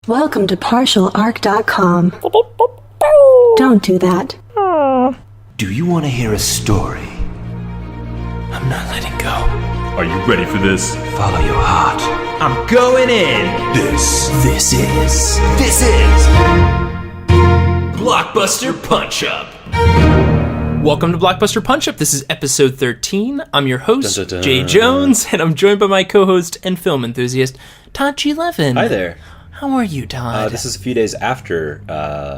Welcome to partialarc.com. Don't do that. Do you want to hear a story? I'm not letting go. Are you ready for this? Follow your heart. I'm going in! This is Blockbuster Punch-Up! Welcome to Blockbuster Punch-Up. This is episode 13. I'm your host, Dun, dun, dun. Jay Jones, and I'm joined by my co-host and film enthusiast, Todd G. Levin. Hi there. How are you, Todd? This is a few days after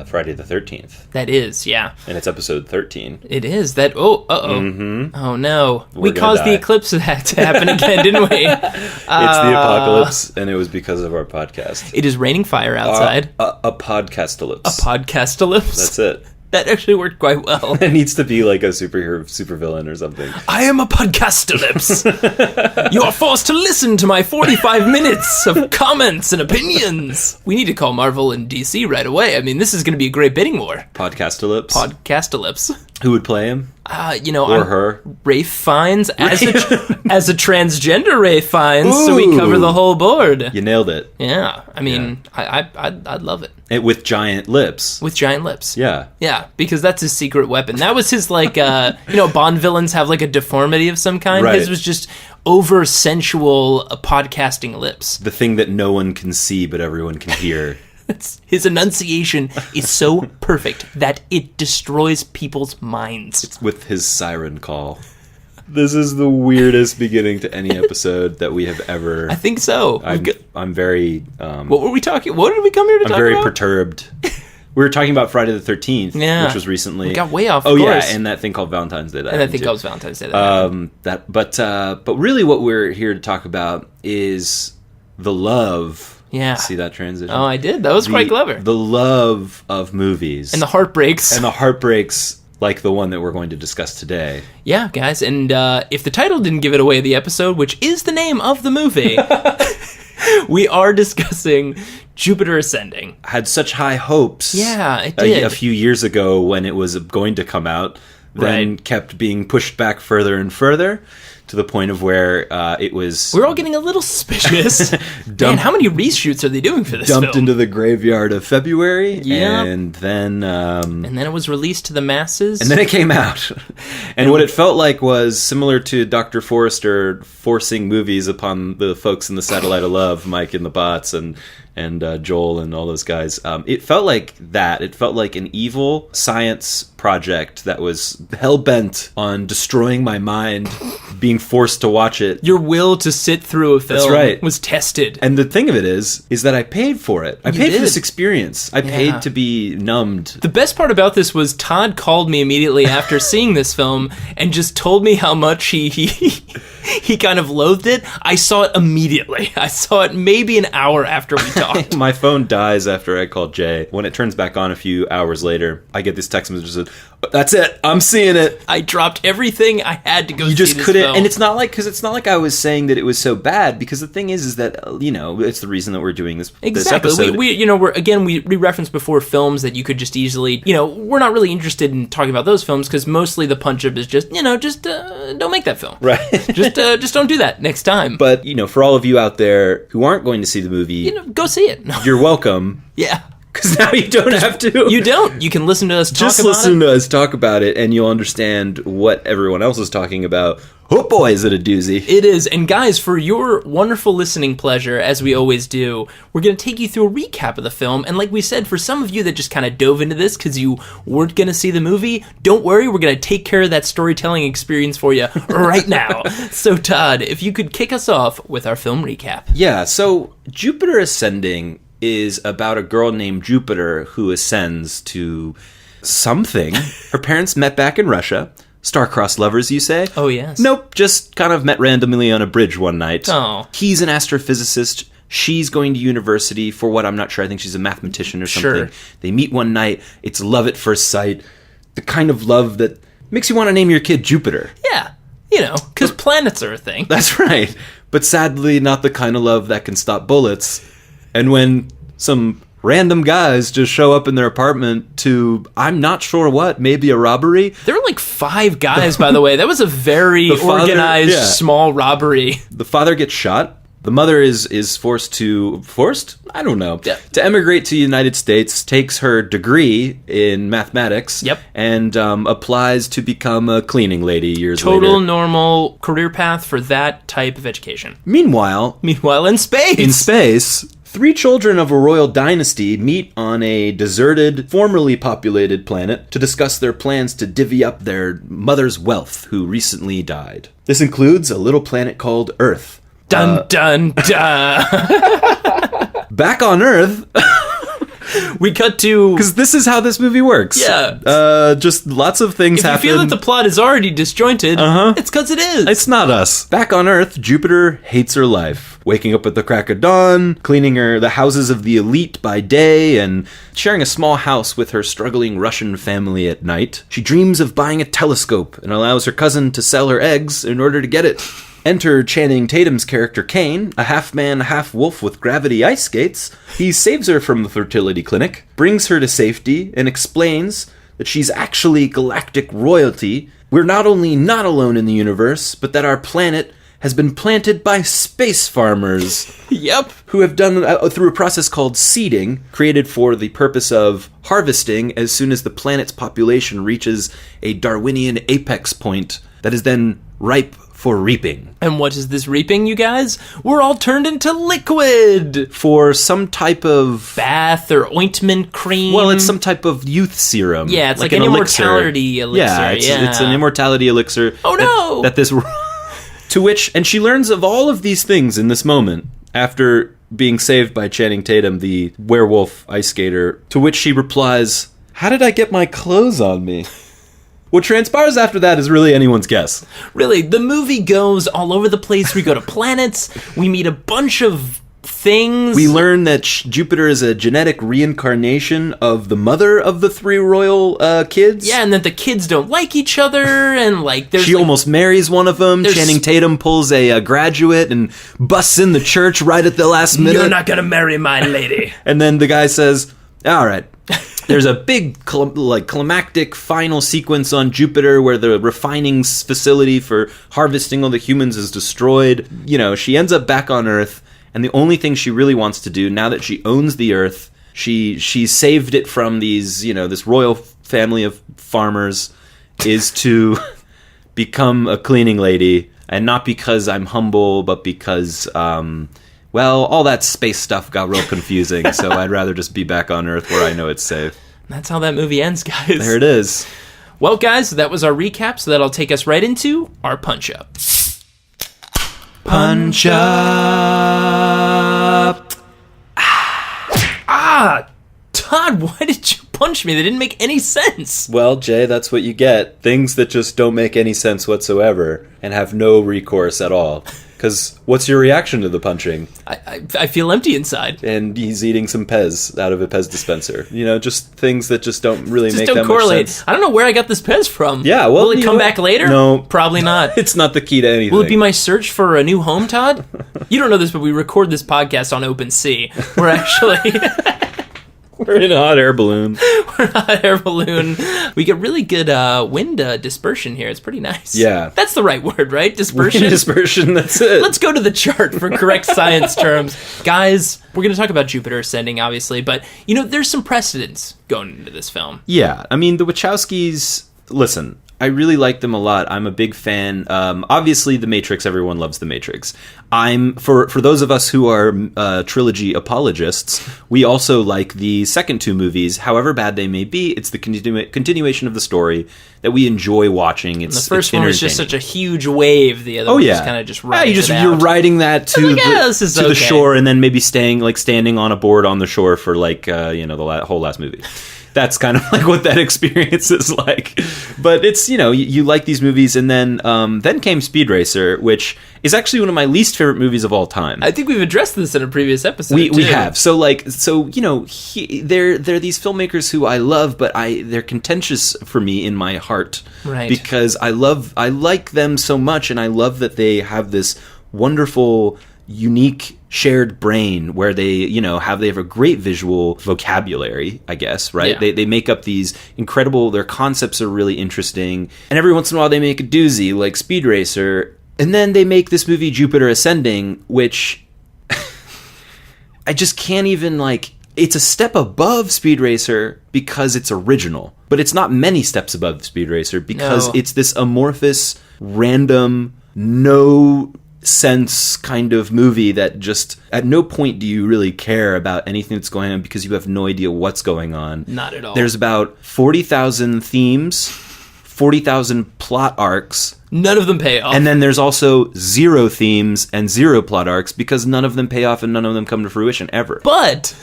Friday the 13th, That is, yeah. and it's episode 13. It is. That. Oh, uh-oh. Mm-hmm. Oh, no. We gonna caused the die. eclipse of that to happen again, didn't we? It's the apocalypse, and it was because of our podcast. It is raining fire outside. A podcastalypse. A podcastalypse. That's it. That actually worked quite well. It needs to be like a supervillain or something. I am a podcastalypse. You are forced to listen to my 45 minutes of comments and opinions. We need to call Marvel and DC right away. I mean, this is going to be a great bidding war. Podcastalypse. Podcastalypse. Who would play him? Or her. Rafe Fiennes as a transgender Rafe Fiennes, so we cover the whole board. You nailed it. Yeah, I mean, yeah. I'd love it. With giant lips. With giant lips. Yeah. Yeah, because that's his secret weapon. That was his, like, Bond villains have, like, a deformity of some kind. Right. His was just over-sensual podcasting lips. The thing that no one can see but everyone can hear. His enunciation is so perfect that it destroys people's minds. With his siren call. This is the weirdest beginning to any episode that we have ever... I think so. I'm very... what were we talking... What did we come here to talk about? I'm very perturbed. We were talking about Friday the 13th, which was recently... We got way off course. course. Yeah, and that thing called Valentine's Day. Valentine's Day. But really what we're here to talk about is the love... Yeah. See that transition? Oh, I did. That was quite clever. The love of movies. And the heartbreaks. Like the one that we're going to discuss today. Yeah, guys. And if the title didn't give it away of the episode, which is the name of the movie, we are discussing Jupiter Ascending. I had such high hopes. Yeah, it did. A few years ago when it was going to come out. Then kept being pushed back further and further. To the point of where it was... We're all getting a little suspicious. Man, how many reshoots are they doing for this dumped film? into the graveyard of February. Yeah. And then... and then it was released to the masses. And then it came out. And what it felt like was similar to Dr. Forrester forcing movies upon the folks in the Satellite of Love, Mike and the Bots, and Joel and all those guys. It felt like that. It felt like an evil science project that was hell-bent on destroying my mind, being forced to watch it. Your will to sit through a film was tested. And the thing of it is that I paid for it. I paid for this experience. I paid to be numbed. The best part about this was Todd called me immediately after seeing this film and just told me how much he kind of loathed it. I saw it immediately. I saw it maybe an hour after we talked. My phone dies after I call Jay. When it turns back on a few hours later, I get this text message that says, "That's it. I'm seeing it." I dropped everything I had to go see this film. You just couldn't. And it's not like I was saying that it was so bad, because the thing is that, it's the reason that we're doing this episode. We referenced before films that you could just easily, we're not really interested in talking about those films because mostly the punch-up is just, don't make that film. Right. Just don't do that next time. But, for all of you out there who aren't going to see the movie, go see it. You're welcome. Yeah. Because now you don't have to. You don't. You can listen to us talk about it. Just listen to us talk about it, and you'll understand what everyone else is talking about. Oh boy, is it a doozy. It is. And guys, for your wonderful listening pleasure, as we always do, we're going to take you through a recap of the film. And like we said, for some of you that just kind of dove into this because you weren't going to see the movie, don't worry, we're going to take care of that storytelling experience for you right now. So Todd, if you could kick us off with our film recap. Yeah, so Jupiter Ascending is about a girl named Jupiter who ascends to something. Her parents met back in Russia. Star-crossed lovers, you say? Oh, yes. Nope, just kind of met randomly on a bridge one night. Oh. He's an astrophysicist. She's going to university for what I'm not sure. I think she's a mathematician or something. Sure. They meet one night. It's love at first sight. The kind of love that makes you want to name your kid Jupiter. Yeah, because planets are a thing. That's right. But sadly, not the kind of love that can stop bullets. And when some random guys just show up in their apartment to, I'm not sure what, maybe a robbery. There were like 5 guys, by the way. That was a very organized, small robbery. The father gets shot. The mother is forced? I don't know. Yeah. To emigrate to the United States, takes her degree in mathematics. Yep. And applies to become a cleaning lady years later. Total normal career path for that type of education. Meanwhile, In space. 3 children of a royal dynasty meet on a deserted, formerly populated planet to discuss their plans to divvy up their mother's wealth, who recently died. This includes a little planet called Earth. Dun, dun, dun. Back on Earth, We cut to... because this is how this movie works. Yeah. Just lots of things If you happen. feel that the plot is already disjointed, it's because it is. It's not us. Back on Earth, Jupiter hates her life. Waking up at the crack of dawn, cleaning the houses of the elite by day, and sharing a small house with her struggling Russian family at night. She dreams of buying a telescope and allows her cousin to sell her eggs in order to get it. Enter Channing Tatum's character Kane, a half-man, half-wolf with gravity ice skates. He saves her from the fertility clinic, brings her to safety, and explains that she's actually galactic royalty. We're not only not alone in the universe, but that our planet has been planted by space farmers. Yep. Who have done through a process called seeding, created for the purpose of harvesting as soon as the planet's population reaches a Darwinian apex point that is then ripe for reaping. And what is this reaping, you guys? We're all turned into liquid. For some type of... Bath or ointment cream. Well, it's some type of youth serum. Yeah, it's like an elixir. immortality elixir. Yeah, it's an immortality elixir. Oh, no! That this... To which... And she learns of all of these things in this moment after being saved by Channing Tatum, the werewolf ice skater, to which she replies, "How did I get my clothes on me?" What transpires after that is really anyone's guess. Really, the movie goes all over the place. We go to planets. We meet a bunch of things. We learn that Jupiter is a genetic reincarnation of the mother of the 3 royal kids. Yeah, and that the kids don't like each other, and like there's She almost marries one of them. Channing Tatum pulls a graduate and busts in the church right at the last minute. "You're not gonna marry my lady." And then the guy says, "All right." There's a big climactic final sequence on Jupiter where the refining facility for harvesting all the humans is destroyed. You know, she ends up back on Earth, and the only thing she really wants to do, now that she owns the Earth, she saved it from these, this royal family of farmers, is to become a cleaning lady. And not because I'm humble, but because... well, all that space stuff got real confusing, so I'd rather just be back on Earth where I know it's safe. That's how that movie ends, guys. There it is. Well, guys, that was our recap, so that'll take us right into our punch-up. Punch up. Todd, why did you punch me? That didn't make any sense. Well, Jay, that's what you get. Things that just don't make any sense whatsoever and have no recourse at all. Because what's your reaction to the punching? I feel empty inside. And he's eating some Pez out of a Pez dispenser. Just things that just don't really make that correlate. much sense. I don't know where I got this Pez from. Yeah, well, will it come back later? No. Probably not. It's not the key to anything. Will it be my search for a new home, Todd? You don't know this, but we record this podcast on open sea. We're actually... We're in a hot air balloon. We're in a hot air balloon. We get really good wind dispersion here. It's pretty nice. Yeah. That's the right word, right? Dispersion? Wind dispersion, that's it. Let's go to the chart for correct science terms. Guys, we're going to talk about Jupiter ascending, obviously, but, there's some precedents going into this film. Yeah, I mean, the Wachowskis, listen, I really like them a lot. I'm a big fan. Obviously, The Matrix, everyone loves The Matrix. For those of us who are trilogy apologists, we also like the second 2 movies. However bad they may be, it's the continuation of the story that we enjoy watching. The first one was just such a huge wave. The other one was kind of just riding you're riding that to the shore, and then maybe standing on a board on the shore for the whole last movie. That's kind of like what that experience is like. But it's, you like these movies, and then came Speed Racer, which is actually one of my least favorite movies of all time. I think we've addressed this in a previous episode. We have. So they're these filmmakers who I love, but they're contentious for me in my heart. Right. Because I like them so much, and I love that they have this wonderful, unique shared brain where they have a great visual vocabulary, I guess, right? Yeah. They make up these incredible, their concepts are really interesting, and every once in a while they make a doozy like Speed Racer, and then they make this movie Jupiter Ascending, which I just can't even, like, it's a step above Speed Racer because it's original, but it's not many steps above Speed Racer because it's this amorphous, random, no sense kind of movie that just at no point do you really care about anything that's going on because you have no idea what's going on. Not at all. There's about 40,000 themes, 40,000 plot arcs. None of them pay off. And then there's also 0 themes and 0 plot arcs because none of them pay off and none of them come to fruition ever. But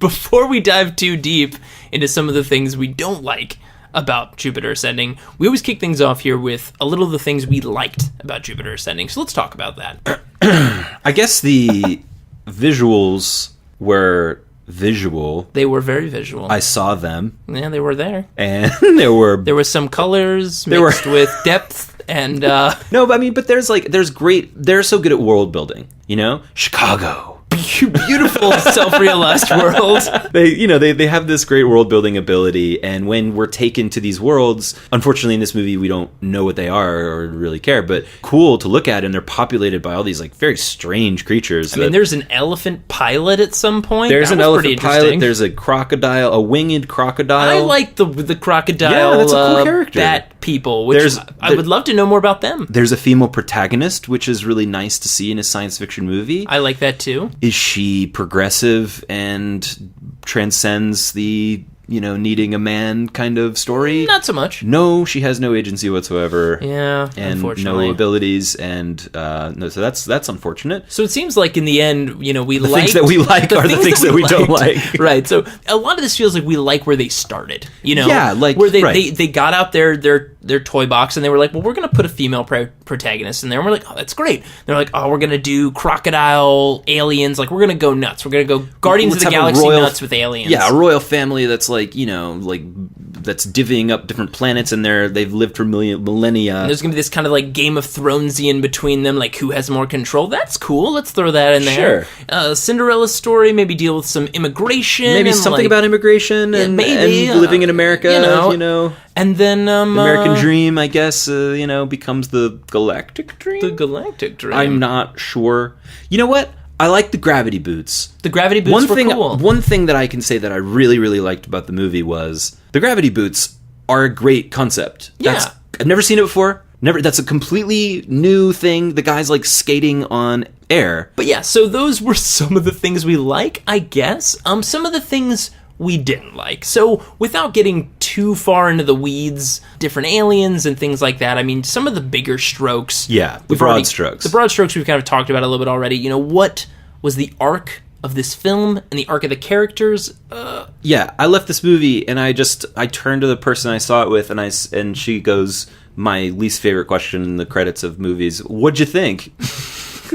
before we dive too deep into some of the things we don't like about Jupiter Ascending, we always kick things off here with a little of the things we liked about Jupiter Ascending. So let's talk about that. I guess the visuals were visual. They were very visual. I saw them. Yeah, they were there. And there were some colors mixed with depth and no, but I mean, but they're so good at world building, you know? Chicago. Beautiful self-realized world. They have this great world building ability, and when we're taken to these worlds, unfortunately in this movie we don't know what they are or really care, but cool to look at, and they're populated by all these like very strange creatures. I mean, there's an elephant pilot at some point. There's an elephant pilot. There's a crocodile, a winged crocodile. I like the crocodile. Yeah, that's a cool character. Bat people, which I would love to know more about them. There's a female protagonist, which is really nice to see in a science fiction movie. I like that too. Is she progressive and transcends the, needing a man kind of story? Not so much. No, she has no agency whatsoever. Yeah, and unfortunately. no abilities, and no. So that's unfortunate. So it seems like in the end, we the things that we like are the things that we don't like. Right. So a lot of this feels like we like where they started. Yeah, like where they got out their toy box and they were like, well, we're gonna put a female protagonist in there, and we're like, oh, that's great. They're like, oh, we're gonna do crocodile aliens, like we're gonna go nuts. We're gonna go Guardians of the Galaxy nuts with aliens. Yeah, a royal family that's that's divvying up different planets, and they've lived for millennia. And there's gonna be this kind of like Game of Thronesian between them, like who has more control. That's cool. Let's throw that in there. Sure. Cinderella's story, maybe deal with some immigration. Maybe something about immigration and living in America. And then the American dream, I guess, becomes the galactic dream. The galactic dream. I'm not sure. You know what? I like the gravity boots. The gravity boots were cool. One thing that I can say that I really, really liked about the movie was the gravity boots are a great concept. Yeah. I've never seen it before. That's a completely new thing. The guy's like skating on air. But yeah, so those were some of the things we like, I guess. Some of the things we didn't like. So without getting too far into the weeds, different aliens and things like that, I mean, some of the bigger strokes. Yeah, the broad strokes. The broad strokes we've kind of talked about a little bit already. What was the arc of this film and the arc of the characters? Yeah, I left this movie and I turned to the person I saw it with and she goes, my least favorite question in the credits of movies, what'd you think?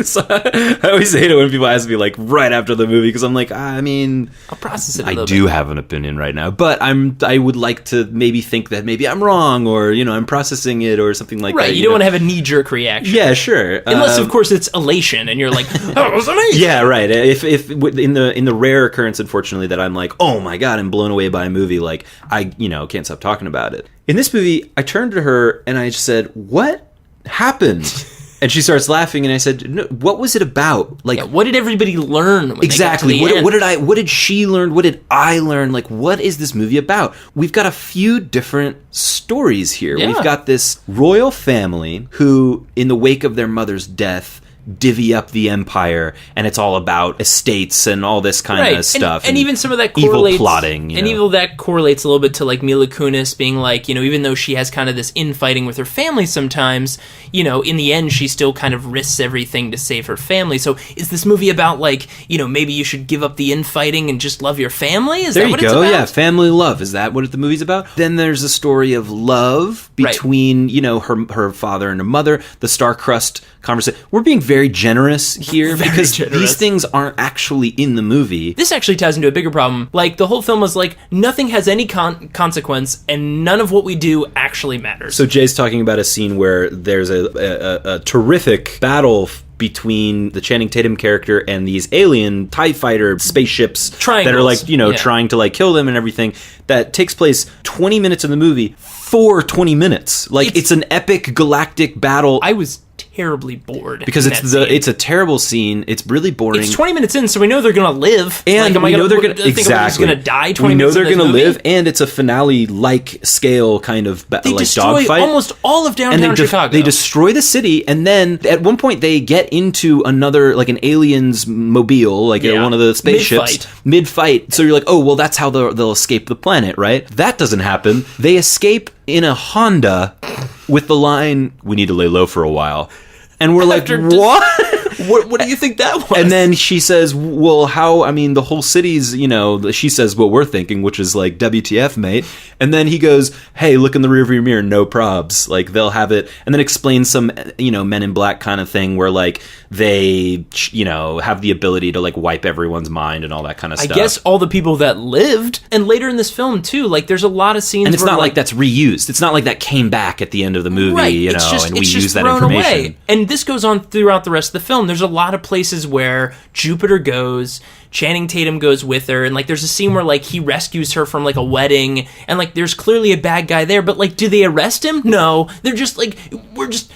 So I always hate it when people ask me like right after the movie, because I'm like, I mean, I'll process it. I do have an opinion right now, but I would like to maybe think that maybe I'm wrong, or I'm processing it or something like that. Right, you don't want to have a knee-jerk reaction. Yeah, sure. Unless of course it's elation and you're like, oh, it was amazing. Yeah, right. If in the rare occurrence, unfortunately, that I'm like, oh my god, I'm blown away by a movie, like I can't stop talking about it. In this movie, I turned to her and I said, what happened? And she starts laughing, and I said, no, what was it about? Like, what did everybody learn when exactly. they got to the end? What did she learn? What did I learn? Like, what is this movie about? We've got a few different stories here. Yeah. We've got this royal family who, in the wake of their mother's death, divvy up the empire, and it's all about estates and all this kind of stuff. And even some of that correlates... Evil plotting. And even that correlates a little bit to, like, Mila Kunis being like, even though she has kind of this infighting with her family sometimes, in the end, she still kind of risks everything to save her family. So is this movie about, like, maybe you should give up the infighting and just love your family? Is that what it's about? Yeah, family love. Is that what the movie's about? Then there's a story of love between, her father and her mother, the star-crust conversation. We're being very generous here because these things aren't actually in the movie. This actually ties into a bigger problem. Like, the whole film was like, nothing has any consequence and none of what we do actually matters. So Jay's talking about a scene where there's a terrific battle between the Channing Tatum character and these alien TIE fighter spaceships that are like, trying to like kill them and everything, that takes place 20 minutes in the movie for 20 minutes. Like, it's an epic galactic battle. I was terribly bored. Because it's a terrible scene. It's really boring. It's 20 minutes in, so we know they're going to live. And like, we know they're going to... Exactly. Going to die 20 we know minutes they're in going to movie. live, and it's a finale-like scale kind of They like destroy dogfight. almost all of downtown Chicago. They destroy the city, and then at one point they get into another, like an alien's mobile, like one of the spaceships. Mid-fight. So you're like, oh, well, that's how they'll escape the planet, right? That doesn't happen. They escape in a Honda with the line, "We need to lay low for a while." And we're like, what? What do you think that was? And then she says, well, how, I mean, the whole city's, she says what we're thinking, which is like, WTF, mate. And then he goes, hey, look in the rearview mirror, no probs. Like, they'll have it. And then explains some, Men in Black kind of thing where, like, they, have the ability to, like, wipe everyone's mind and all that kind of stuff. I guess all the people that lived, and later in this film, too, like, there's a lot of scenes and it's where, not like that's reused. It's not like that came back at the end of the movie, right. And we use that information. Away. And this goes on throughout the rest of the film. There's a lot of places where Jupiter goes, Channing Tatum goes with her, and like there's a scene where like he rescues her from like a wedding, and like there's clearly a bad guy there, but like do they arrest him? No. They're just like,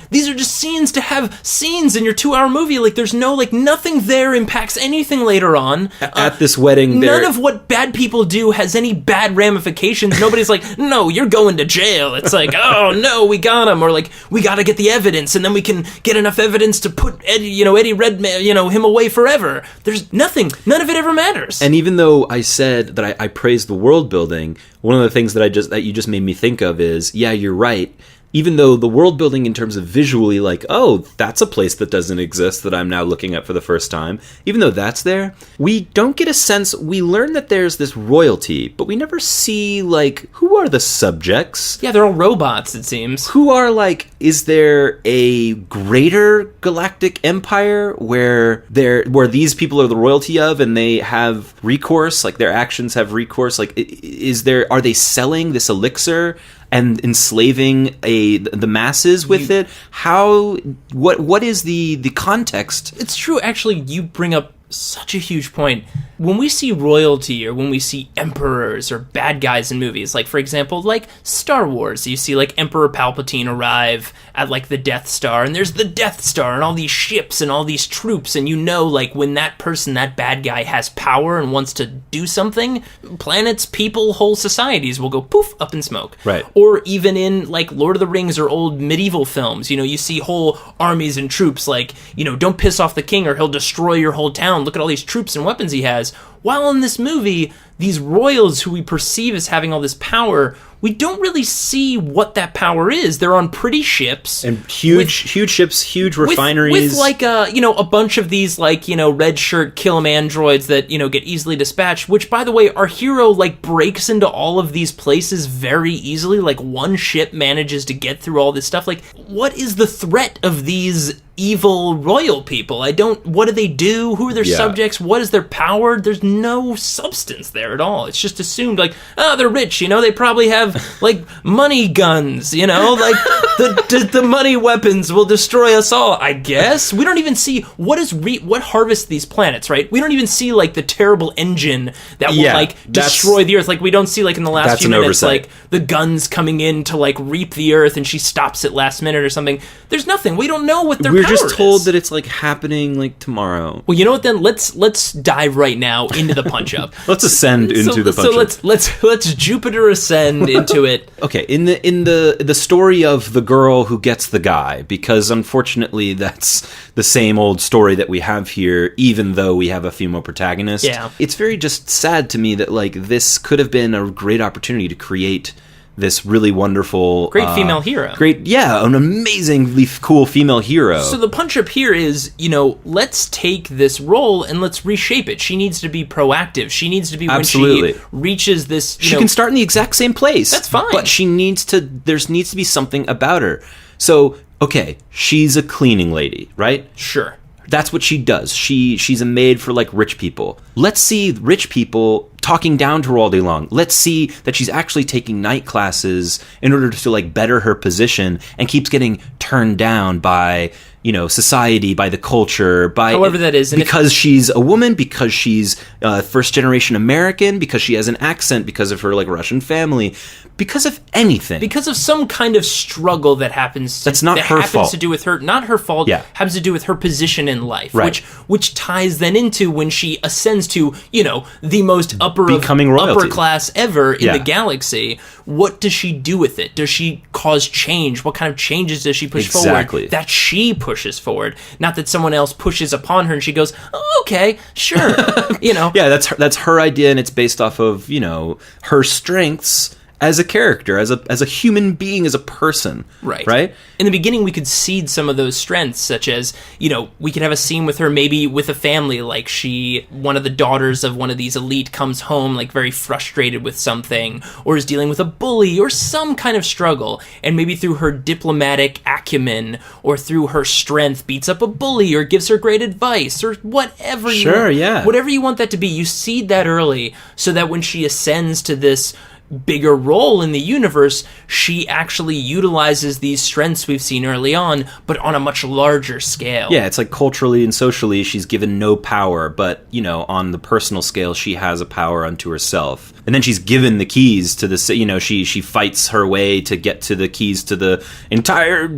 these are just scenes to have scenes in your 2-hour movie. Like there's no, like nothing there impacts anything later on. At this wedding, none of what bad people do has any bad ramifications. Nobody's like, no, you're going to jail. It's like, oh no, we got him, or like we got to get the evidence, and then we can get enough evidence to put Eddie Redmayne, him away forever. There's nothing. None of it ever matters. And even though I said that I praised the world building, one of the things that you just made me think of is, yeah, you're right. Even though the world building in terms of visually, like, oh, that's a place that doesn't exist that I'm now looking at for the first time, even though that's there, we don't get a sense, we learn that there's this royalty, but we never see, like, who are the subjects? Yeah, they're all robots, it seems. Who are, like, is there a greater galactic empire where these people are the royalty of and they have recourse, like their actions have recourse? Like, are they selling this elixir and enslaving the masses with it? What is the context? It's true, actually, you bring up such a huge point. When we see royalty or when we see emperors or bad guys in movies, like for example, like Star Wars, you see like Emperor Palpatine arrive at like the Death Star, and there's the Death Star and all these ships and all these troops, and like when that person, that bad guy has power and wants to do something, planets, people, whole societies will go poof up in smoke. Right. Or even in like Lord of the Rings or old medieval films, you see whole armies and troops like, don't piss off the king or he'll destroy your whole town. Look at all these troops and weapons he has. While in this movie, these royals who we perceive as having all this power, we don't really see what that power is. They're on pretty ships. And huge ships, huge refineries. With like, a bunch of these, like, red shirt kill 'em androids that, get easily dispatched, which, by the way, our hero, like, breaks into all of these places very easily. Like, one ship manages to get through all this stuff. Like, what is the threat of these evil royal people? What do they do? Who are their subjects? What is their power? There's no substance there at all. It's just assumed like, they're rich, they probably have like money guns, like the money weapons will destroy us all, I guess. We don't even see what harvests these planets, right? We don't even see like the terrible engine that will like destroy the earth. Like we don't see like in the last few minutes like the guns coming in to like reap the earth and she stops it last minute or something. There's nothing. We don't know what their We're just told that it's like happening like tomorrow. Well, you know what then? Let's dive right now into the punch up. Let's ascend into the punch up. So let's Jupiter ascend into it. Okay, in the story of the girl who gets the guy, because unfortunately that's the same old story that we have here, even though we have a female protagonist. Yeah. It's very just sad to me that like this could have been a great opportunity to create this really wonderful... Great female hero. An amazingly cool female hero. So the punch-up here is, let's take this role and let's reshape it. She needs to be proactive. She needs to be when she reaches this... She can start in the exact same place. That's fine. But there needs to be something about her. So, okay, she's a cleaning lady, right? Sure. That's what she does. She's a maid for like rich people. Let's see rich people talking down to her all day long. Let's see that she's actually taking night classes in order to like better her position and keeps getting turned down by society, by the culture, by However that is. And because she's a woman, because she's first generation American, because she has an accent, because of her like Russian family, because of anything. Because of some kind of struggle that happens. That's not her fault. To do with her, not her fault. Yeah. Happens to do with her position in life, Right. which ties then into when she ascends to the most Becoming royalty. upper class ever in Yeah. the galaxy. What does she do with it? Does she cause change? What kind of changes does she push Exactly. forward? That she pushes forward, not that someone else pushes upon her and she goes, oh, okay, sure, Yeah, that's her idea, and it's based off of her strengths as a character, as a human being, as a person. Right? In the beginning, we could seed some of those strengths, such as, we could have a scene with her maybe with a family, like one of the daughters of one of these elite comes home, like, very frustrated with something, or is dealing with a bully, or some kind of struggle, and maybe through her diplomatic acumen, or through her strength, beats up a bully, or gives her great advice, or whatever whatever you want that to be, you seed that early, so that when she ascends to this bigger role in the universe, she actually utilizes these strengths we've seen early on, but on a much larger scale. Yeah, it's like culturally and socially, she's given no power, but, on the personal scale, she has a power unto herself. And then she's given the keys to the, she fights her way to get to the keys to the entire,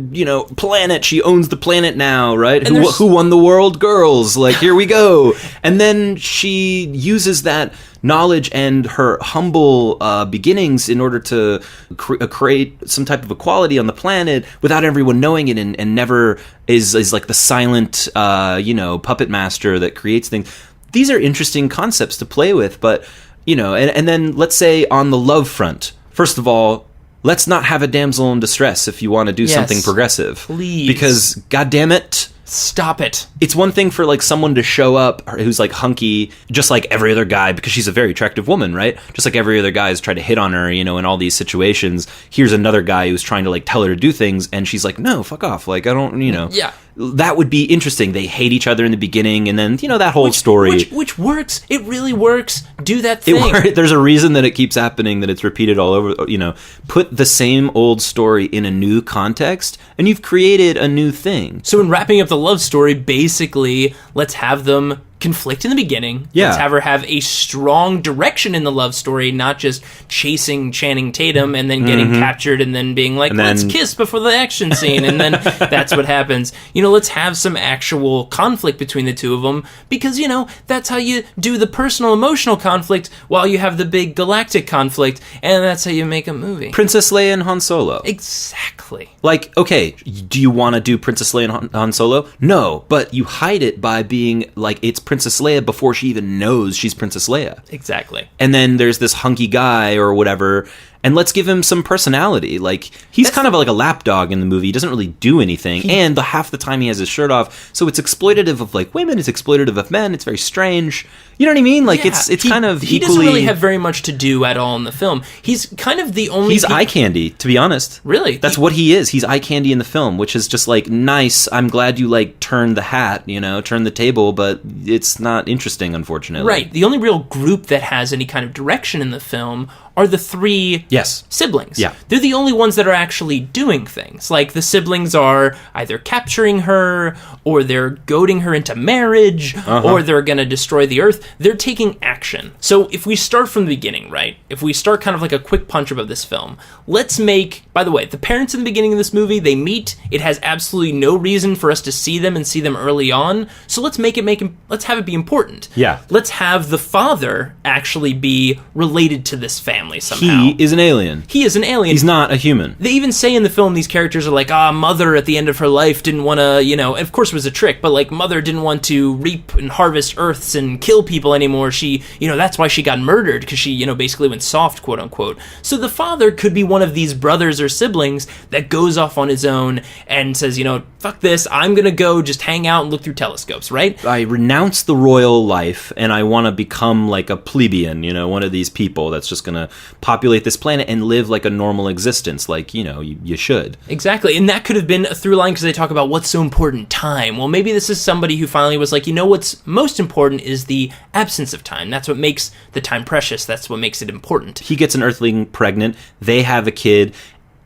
planet. She owns the planet now, right? Who won the world? Girls. Like, here we go. And then she uses that knowledge and her humble beginnings in order to create some type of equality on the planet without everyone knowing it, and never is like the silent puppet master that creates things. These are interesting concepts to play with, but and then let's say on the love front, first of all, let's not have a damsel in distress if you want to do something progressive. Please. Because goddamn it, stop it. It's one thing for like someone to show up who's like hunky, just like every other guy, because she's a very attractive woman, right? Just like every other guy has tried to hit on her, in all these situations. Here's another guy who's trying to like tell her to do things, and she's like, no, fuck off. Like, I don't, Yeah. That would be interesting. They hate each other in the beginning, and then, that whole story. Which works. It really works. Do that thing. There's a reason that it keeps happening, that it's repeated all over, Put the same old story in a new context, and you've created a new thing. So in wrapping up the love story, basically, let's have them conflict in the beginning. Yeah. Let's have her have a strong direction in the love story, not just chasing Channing Tatum and then getting captured and then being like, let's kiss before the action scene, and then that's what happens. Let's have some actual conflict between the two of them, because, that's how you do the personal emotional conflict while you have the big galactic conflict, and that's how you make a movie. Princess Leia and Han Solo. Exactly. Like, okay, do you want to do Princess Leia and Han Solo? No, but you hide it by being like, it's Princess Leia before she even knows she's Princess Leia. Exactly. And then there's this hunky guy or whatever, and let's give him some personality. Like, he's kind of like a lapdog in the movie. He doesn't really do anything, and half the time he has his shirt off, so it's exploitative of like women, it's exploitative of men, it's very strange. You know what I mean? Like, it's kind of he equally... doesn't really have very much to do at all in the film. He's kind of the only... He's eye candy, to be honest. Really? That's what he is. He's eye candy in the film, which is just like, nice, I'm glad you like turned the hat, turned the table, but it's not interesting, unfortunately. Right. The only real group that has any kind of direction in the film are the three siblings. Yeah. They're the only ones that are actually doing things. Like, the siblings are either capturing her, or they're goading her into marriage, or they're going to destroy the Earth. They're taking action. So if we start from the beginning, right? If we start kind of like a quick punch-up of this film, let's make... By the way, the parents in the beginning of this movie, they meet. It has absolutely no reason for us to see them and see them early on. So let's let's have it be important. Yeah. Let's have the father actually be related to this family somehow. He is an alien. He is an alien. He's not a human. They even say in the film, these characters are like, mother at the end of her life didn't want to, of course it was a trick, but like, mother didn't want to reap and harvest earths and kill people anymore. She, that's why she got murdered, because she, basically went soft, quote unquote. So the father could be one of these brothers or siblings that goes off on his own and says, fuck this, I'm gonna go just hang out and look through telescopes, right? I renounce the royal life, and I want to become like a plebeian, one of these people that's just gonna populate this planet and live like a normal existence, like, you should. Exactly, and that could have been a through line, because they talk about what's so important, time. Well, maybe this is somebody who finally was like, what's most important is the absence of time. That's what makes the time precious. That's what makes it important. He gets an earthling pregnant, they have a kid,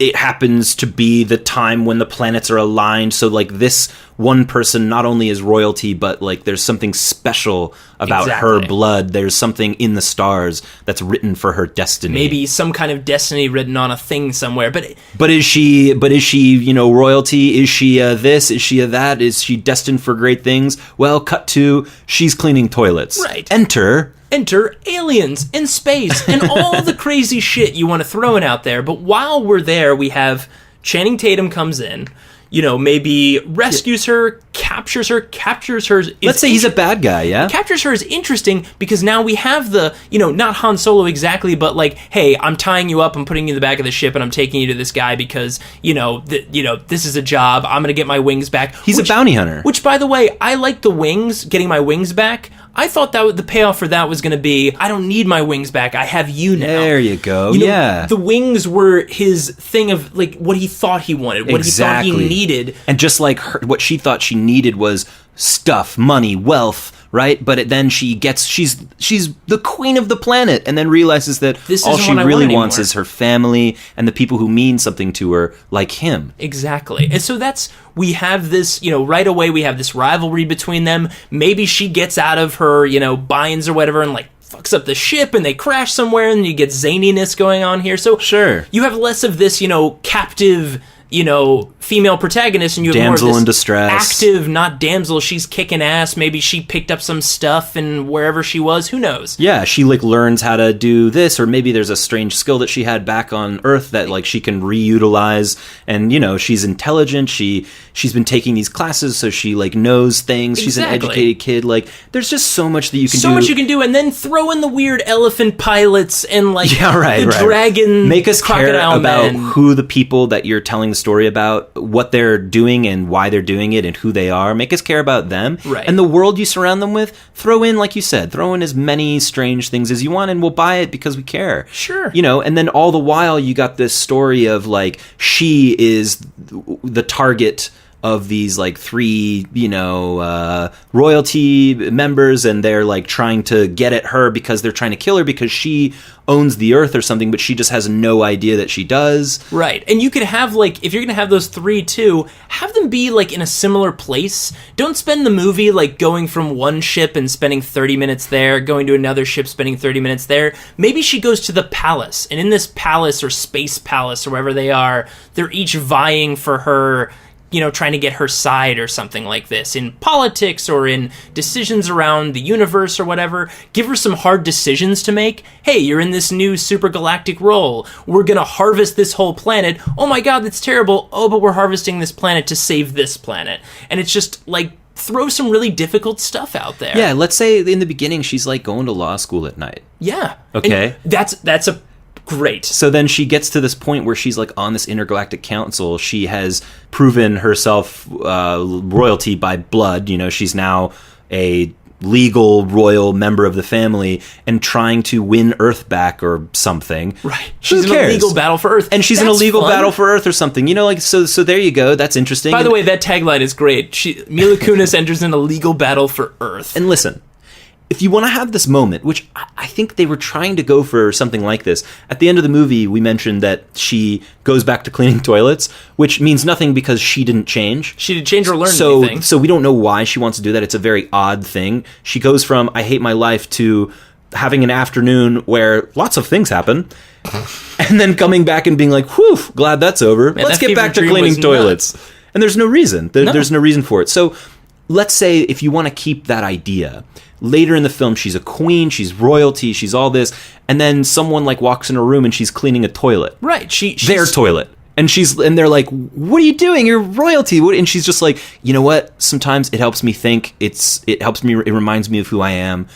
it happens to be the time when the planets are aligned. So like this one person not only is royalty, but like there's something special about her blood. There's something in the stars that's written for her destiny. Maybe some kind of destiny written on a thing somewhere. But is she, royalty? Is she this? Is she that? Is she destined for great things? Well, cut to, she's cleaning toilets. Right. Enter aliens in space and all the crazy shit you want to throw in out there. But while we're there, we have Channing Tatum comes in, maybe rescues her, captures her. Let's say he's a bad guy, yeah? Captures her is interesting because now we have the, not Han Solo exactly, but like, hey, I'm tying you up, I'm putting you in the back of the ship, and I'm taking you to this guy because, this is a job. I'm going to get my wings back. He's a bounty hunter. Which, by the way, I like the wings, getting my wings back. I thought that the payoff for that was going to be, I don't need my wings back. I have you now. There you go. Yeah. The wings were his thing of like what he thought he wanted, what he thought he needed. And just like what she thought she needed was stuff, money, wealth, right? But then she's the queen of the planet, and then realizes that all she really wants is her family and the people who mean something to her, like him. Exactly. And so we have this, right away we have this rivalry between them. Maybe she gets out of her, binds or whatever and like fucks up the ship and they crash somewhere and you get zaniness going on here. So sure, you have less of this, captive, female protagonist, and you have damsel more of this in distress, active, not damsel. She's kicking ass. Maybe she picked up some stuff and wherever she was, who knows? Yeah, she like learns how to do this, or maybe there's a strange skill that she had back on Earth that like she can reutilize. And she's intelligent. She's been taking these classes, so she like knows things. She's an educated kid. Like there's just so much that you can do. So much you can do, and then throw in the weird elephant pilots and like dragon. Make us care about men. who the people that you're telling the story about, what they're doing and why they're doing it and who they are. Make us care about them. Right. And the world you surround them with, throw in, like you said, throw in as many strange things as you want and we'll buy it because we care. Sure. And then all the while you got this story of like, she is the target of these like three, royalty members, and they're like trying to get at her because they're trying to kill her because she owns the earth or something, but she just has no idea that she does. Right. And you could have like, if you're going to have those three too, have them be like in a similar place. Don't spend the movie like going from one ship and spending 30 minutes there, going to another ship, spending 30 minutes there. Maybe she goes to the palace, and in this palace or space palace or wherever they are, they're each vying for her, trying to get her side or something like this in politics or in decisions around the universe or whatever. Give her some hard decisions to make. Hey, you're in this new super galactic role. We're going to harvest this whole planet. Oh my God, that's terrible. Oh, but we're harvesting this planet to save this planet. And it's just like, throw some really difficult stuff out there. Yeah, let's say in the beginning she's like going to law school at night. Yeah. Okay. And that's a great. So then she gets to this point where she's like on this intergalactic council. She has proven herself royalty by blood. She's now a legal royal member of the family and trying to win Earth back or something. Right. She's in a legal battle for Earth. And she's in a legal battle for Earth or something. So there you go. That's interesting. By the way, that tagline is great. Mila Kunis enters in a legal battle for Earth. And listen, if you want to have this moment, which I think they were trying to go for something like this, at the end of the movie, we mentioned that she goes back to cleaning toilets, which means nothing because she didn't change. She didn't change or learn anything. So we don't know why she wants to do that. It's a very odd thing. She goes from, I hate my life, to having an afternoon where lots of things happen, and then coming back and being like, whew, glad that's over. Man, let's get back to cleaning toilets. Nuts. And there's no reason. There's no reason for it. So let's say if you want to keep that idea, later in the film, she's a queen, she's royalty, she's all this, and then someone like walks in her room and she's cleaning a toilet. Right. She's their toilet. And they're like, what are you doing? You're royalty. And she's just like, you know what? Sometimes it helps me think. It helps me. It reminds me of who I am.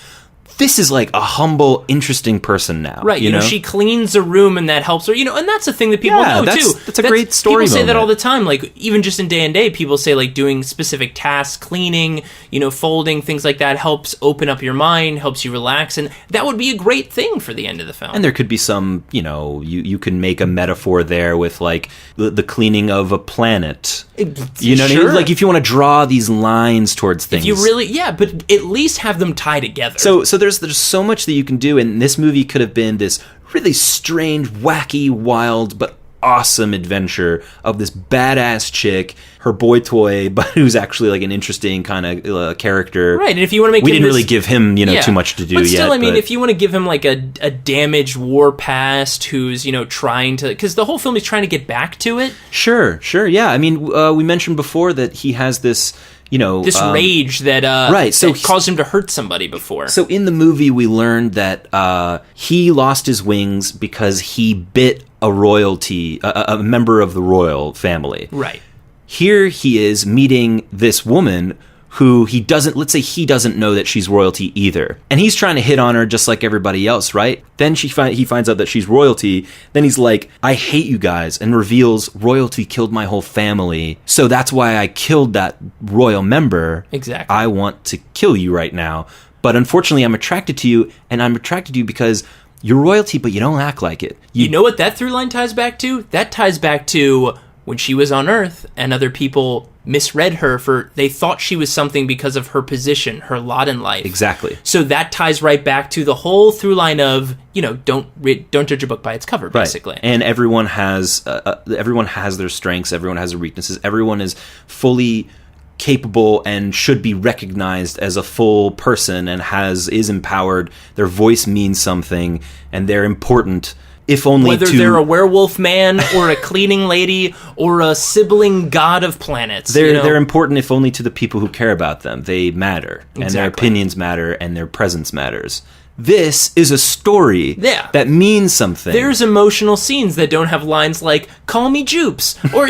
This is like a humble, interesting person now. Right. You know, she cleans a room and that helps her, and that's a thing that people know too. That's a great story. People say that all the time. Like, even just in day and day, people say like doing specific tasks, cleaning, folding, things like that helps open up your mind, helps you relax. And that would be a great thing for the end of the film. And there could be some, you can make a metaphor there with like the cleaning of a planet. You know what I mean? Like if you want to draw these lines towards things. If you really, but at least have them tie together. So there's so much that you can do, and this movie could have been this really strange, wacky, wild, but awesome adventure of this badass chick, her boy toy, but who's actually like an interesting kind of character. Right, and if you want to make we didn't really give him, too much to do but still, yet. I mean, if you want to give him like a damaged war past who's, trying to, because the whole film is trying to get back to it. Sure, yeah. I mean, we mentioned before that he has this, this rage that that caused him to hurt somebody before. So in the movie, we learned that he lost his wings because he bit a royalty, a member of the royal family. Right. Here he is meeting this woman who he doesn't know that she's royalty either. And he's trying to hit on her just like everybody else, right? Then he finds out that she's royalty. Then he's like, I hate you guys, and reveals royalty killed my whole family. So that's why I killed that royal member. Exactly. I want to kill you right now. But unfortunately, I'm attracted to you, and I'm attracted to you because you're royalty, but you don't act like it. You know what that through line ties back to? That ties back to when she was on Earth and other people misread her they thought she was something because of her position, her lot in life. Exactly. So that ties right back to the whole through line of, don't judge a book by its cover, basically. Right. And everyone has their strengths, everyone has their weaknesses, everyone is fully capable and should be recognized as a full person and is empowered. Their voice means something and they're important. If only whether they're a werewolf man or a cleaning lady or a sibling god of planets. They're important if only to the people who care about them. They matter. Exactly. And their opinions matter and their presence matters. This is a story that means something. There's emotional scenes that don't have lines like, call me Jupes, or,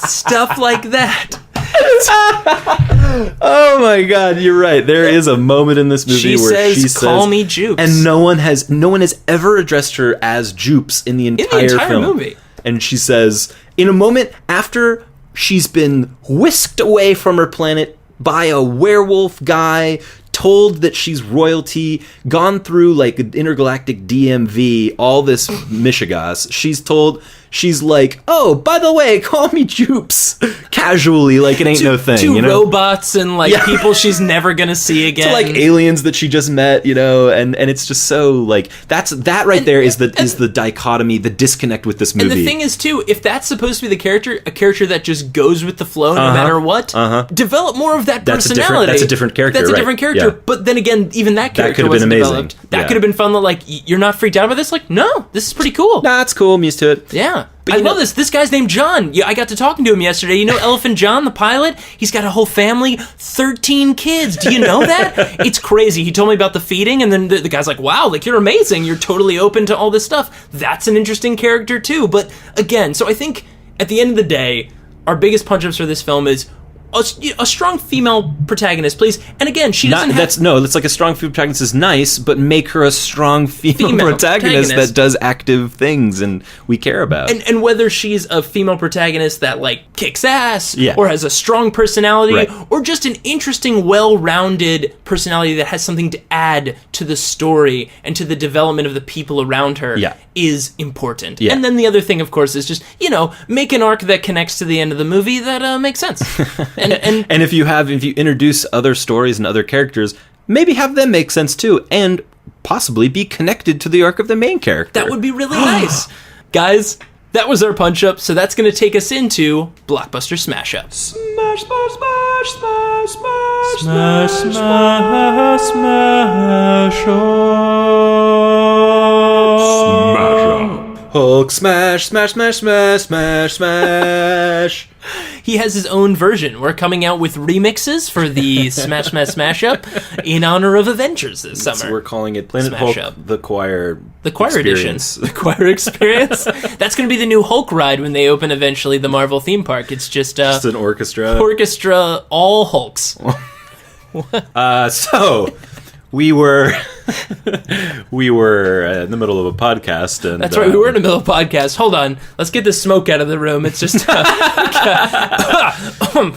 stuff like that. Oh my god, you're right. There is a moment in this movie where she says, call me Jupes. And no one has ever addressed her as Jupes in the entire film. Movie. And she says, in a moment after she's been whisked away from her planet by a werewolf guy, told that she's royalty, gone through like an intergalactic DMV, all this mishigas, she's like, oh, by the way, call me Jupes. Casually, like it ain't no thing. To robots and people she's never gonna see again. To like aliens that she just met, and it's just so like that right there is the dichotomy, the disconnect with this movie. And the thing is too, if that's supposed to be a character that just goes with the flow no matter what, develop more of that personality. That's a different character. That's a different character. Yeah. But then again, even that character wasn't developed. That could have been fun. Like, you're not freaked out by this? Like, no, this is pretty cool. Nah, it's cool. I'm used to it. Yeah. But I love this. This guy's named John. I got to talking to him yesterday. You know Elephant John, the pilot? He's got a whole family, 13 kids. Do you know that? It's crazy. He told me about the feeding, and then the guy's like, wow, like, you're amazing. You're totally open to all this stuff. That's an interesting character, too. But, again, so I think, at the end of the day, our biggest punch-ups for this film is a strong female protagonist, please. And again, she doesn't that's like a strong female protagonist is nice, but make her a strong female protagonist that does active things and we care about. And whether she's a female protagonist that like kicks ass, yeah, or has a strong personality, right, or just an interesting, well-rounded personality that has something to add to the story and to the development of the people around her, yeah, is important. Yeah. And then the other thing, of course, is just, make an arc that connects to the end of the movie that makes sense. And if you introduce other stories and other characters, maybe have them make sense too, and possibly be connected to the arc of the main character. That would be really nice. Guys, that was our punch-up, so that's going to take us into Blockbuster Smash-Up. Smash, smash, smash, smash, smash, smash, smash, smash, Hulk smash, smash, smash, smash, smash, smash. He has his own version. We're coming out with remixes for the Smash Smash Smash Up in honor of Avengers this summer. So we're calling it Planet Smash Hulk, Up. the Choir Edition. The Choir Experience. That's going to be the new Hulk ride when they open eventually the Marvel theme park. It's just an orchestra. Orchestra, all Hulks. So we were in the middle of a podcast, and that's right. We were in the middle of a podcast. Hold on, let's get this smoke out of the room. It's just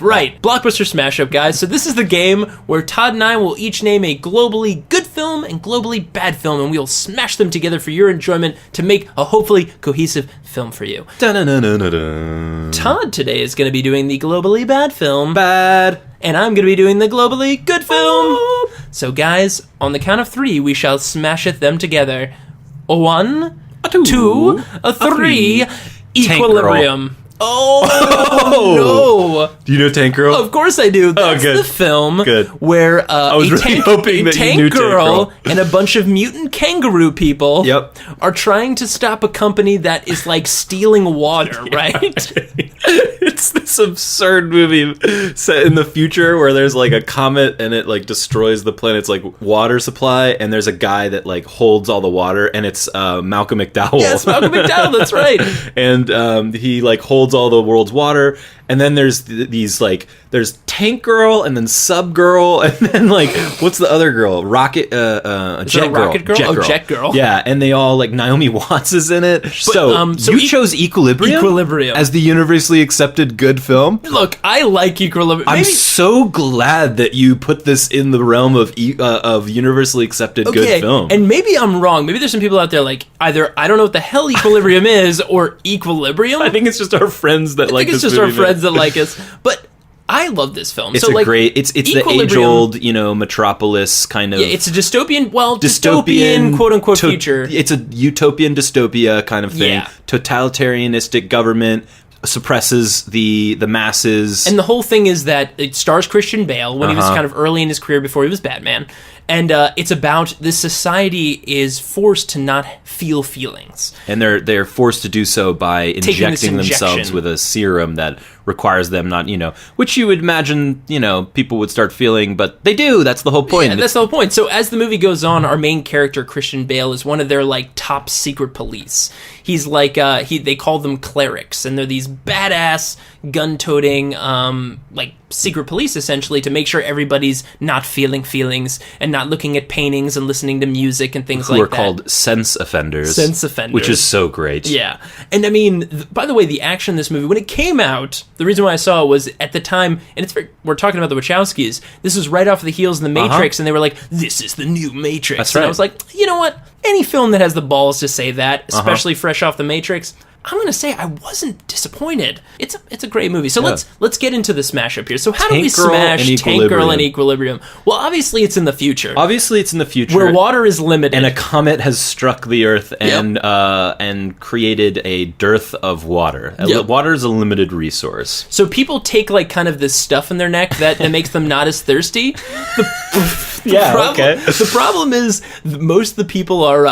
right. Blockbuster Smash-Up, guys. So this is the game where Todd and I will each name a globally good film and globally bad film, and we'll smash them together for your enjoyment to make a hopefully cohesive film for you. Todd today is going to be doing the globally bad film. Bad. And I'm going to be doing the globally good film. So, guys, on the count of 3, we shall smash it them together. 1, 2, a 3, Equilibrium. Oh, no. Do you know Tank Girl? Of course I do. That's good. the film Good. where I was really hoping that you tank knew Tank girl Girl. and a bunch of mutant kangaroo people Yep. are trying to stop a company that is like stealing water, right? It's this absurd movie set in the future where there's like a comet and it like destroys the planet's like water supply, and there's a guy that like holds all the water, and it's Malcolm McDowell. Yes, Malcolm McDowell, that's right. And he like holds all the world's water, and then there's these like there's Tank Girl and then Sub Girl and then like what's the other girl? Rocket Jet Girl. Rocket Girl? Jet Girl. Yeah, and they all like Naomi Watts is in it. So you chose Equilibrium? Equilibrium. As the universally accepted good film? Look, I like Equilibrium. I'm so glad that you put this in the realm of universally accepted good film. And maybe I'm wrong. Maybe there's some people out there like either I don't know what the hell Equilibrium is or Equilibrium. I think it's just our friends that like this movie. I think it's just our friends that like us. But I love this film. It's so, like, it's the age-old, Metropolis kind of... Yeah, it's a dystopian, quote-unquote, future. It's a utopian dystopia kind of thing. Yeah. Totalitarianistic government suppresses the masses. And the whole thing is that it stars Christian Bale when he was kind of early in his career before he was Batman. And it's about this society is forced to not feel feelings. And they're forced to do so by injecting themselves with a serum that requires them not, which you would imagine, people would start feeling, but they do. That's the whole point. Yeah, that's the whole point. So as the movie goes on, our main character, Christian Bale, is one of their, like, top secret police. He's like, they call them clerics, and they're these badass, gun-toting, secret police, essentially, to make sure everybody's not feeling feelings and not looking at paintings and listening to music and things like that. Who are called sense offenders. Sense offenders. Which is so great. Yeah. And I mean, by the way, the action in this movie, when it came out, the reason why I saw it was at the time, and we're talking about the Wachowskis, this was right off the heels of The Matrix, and they were like, this is the new Matrix. That's and right. I was like, you know what? Any film that has the balls to say that, especially fresh off The Matrix, I'm going to say I wasn't disappointed. It's a great movie. So let's get into the smash-up here. So how do we smash Tank Girl and Equilibrium? Well, obviously it's in the future. Where water is limited. And a comet has struck the Earth and created a dearth of water. Yep. Water is a limited resource. So people take like kind of this stuff in their neck that makes them not as thirsty. The problem is most of the people are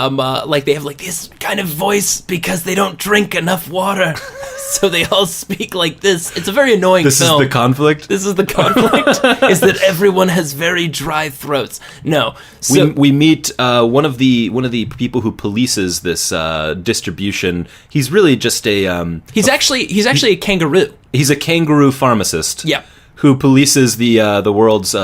they have like this kind of voice because they don't drink enough water. So they all speak like this. It's a very annoying film. This is the conflict? This is the conflict, is that everyone has very dry throats. No. So, we meet one of the people who polices this distribution. He's really just a... He's actually a kangaroo. He's a kangaroo pharmacist. Yeah. Who polices the world's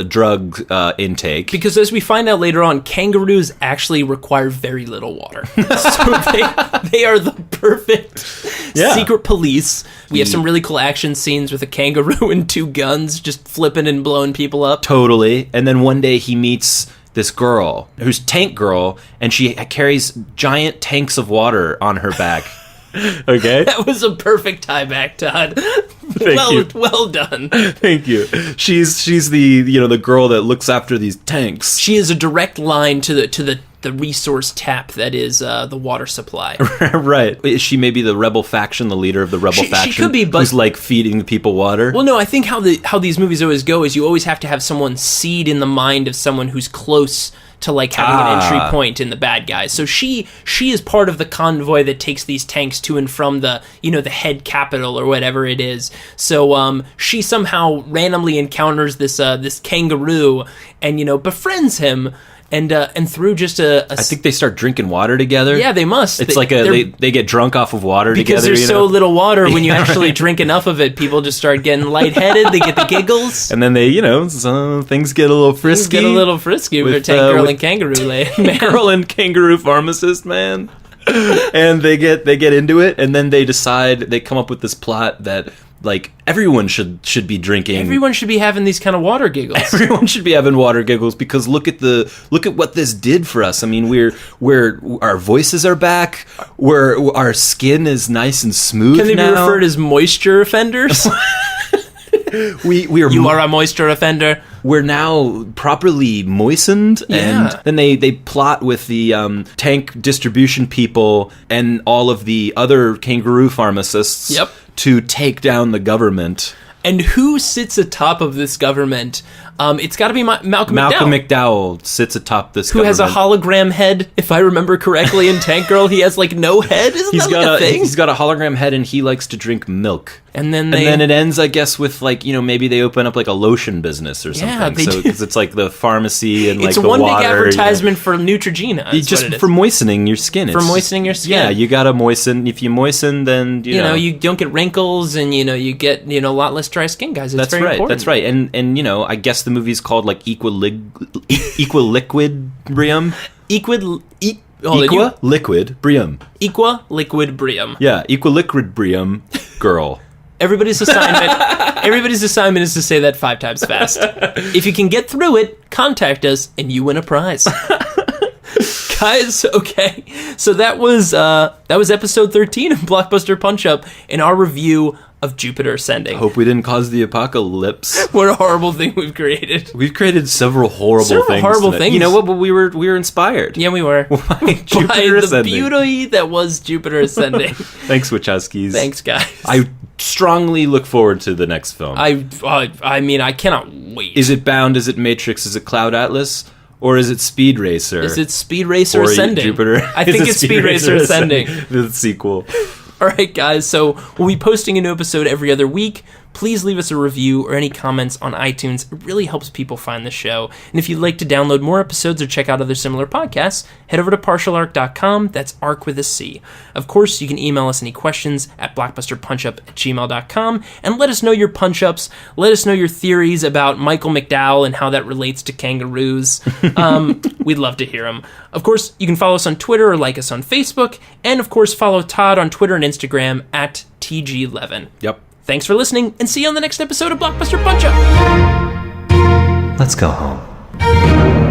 drug intake. Because as we find out later on, kangaroos actually require very little water. So they are the perfect secret police. We have some really cool action scenes with a kangaroo and 2 guns just flipping and blowing people up. Totally. And then one day he meets this girl, who's Tank Girl, and she carries giant tanks of water on her back. Okay? That was a perfect tie back, Todd. Thank you. Well done. Thank you. She's the girl that looks after these tanks. She is a direct line to the resource tap that is the water supply. Right. Is she maybe the rebel faction, the leader of the rebel faction? She could be, but who's like feeding the people water? Well, no, I think how these movies always go is you always have to have someone seed in the mind of someone who's close to like having an entry point in the bad guys. So she is part of the convoy that takes these tanks to and from the the head capital or whatever it is. So she somehow randomly encounters this kangaroo and befriends him. And through just I think they start drinking water together. Yeah, they must. It's they get drunk off of water because together. Because there's so little water, when you actually drink enough of it, people just start getting lightheaded. They get the giggles. And then they, things get a little frisky. With Tank Girl and Kangaroo Tank Girl and Kangaroo Pharmacist, man. And they get into it, and then they come up with this plot that... like, everyone should be drinking. Everyone should be having these kind of water giggles. Everyone should be having water giggles because look at what this did for us. I mean, our voices are back. Our skin is nice and smooth. Can they now. be referred as moisture offenders? You are a moisture offender. We're now properly moistened, and then they plot with the tank distribution people and all of the other kangaroo pharmacists to take down the government. And who sits atop of this government? It's got to be Malcolm McDowell. Malcolm McDowell sits atop this government. Who has a hologram head, if I remember correctly, in Tank Girl. He has, like, no head? Isn't that like a thing? He's got a hologram head, and he likes to drink milk. And then it ends, I guess, with, like, you know, maybe they open up, like, a lotion business or something. Yeah, they do. Because it's, like, the pharmacy and, like, it's the water. It's one big advertisement for Neutrogena. Just for moistening your skin. For moistening your skin. Yeah, you gotta moisten. If you moisten, then, you know. You don't get wrinkles, and, you get, a lot less dry skin, guys. It's very important. That's right. And, I guess the movie's called, like, equilibrium. Equilibrium. Equilibrium. Yeah, equilibrium girl. Everybody's assignment is to say that 5 times fast. If you can get through it, contact us and you win a prize. Guys, okay. So that was episode 13 of Blockbuster Punch-Up and our review of Jupiter Ascending. Hope we didn't cause the apocalypse. What a horrible thing we've created. We've created several horrible things. You know what? But we were inspired. Yeah, we were. By Jupiter Ascending. The beauty that was Jupiter Ascending. Thanks, Wachowskis. Thanks, guys. I strongly look forward to the next film. I mean, I cannot wait. Is it Bound? Is it Matrix? Is it Cloud Atlas? Or is it Speed Racer? Is it Speed Racer Ascending? Jupiter? I think it's Speed Racer Ascending. The sequel. All right, guys, so we'll be posting a new episode every other week. Please leave us a review or any comments on iTunes. It really helps people find the show. And if you'd like to download more episodes or check out other similar podcasts, head over to partialarc.com. That's arc with a C. Of course, you can email us any questions at blockbusterpunchup@gmail.com and let us know your punch-ups. Let us know your theories about Michael McDowell and how that relates to kangaroos. We'd love to hear them. Of course, you can follow us on Twitter or like us on Facebook. And, of course, follow Todd on Twitter and Instagram at TG11. Yep. Thanks for listening, and see you on the next episode of Blockbuster Punch-Up! Let's go home.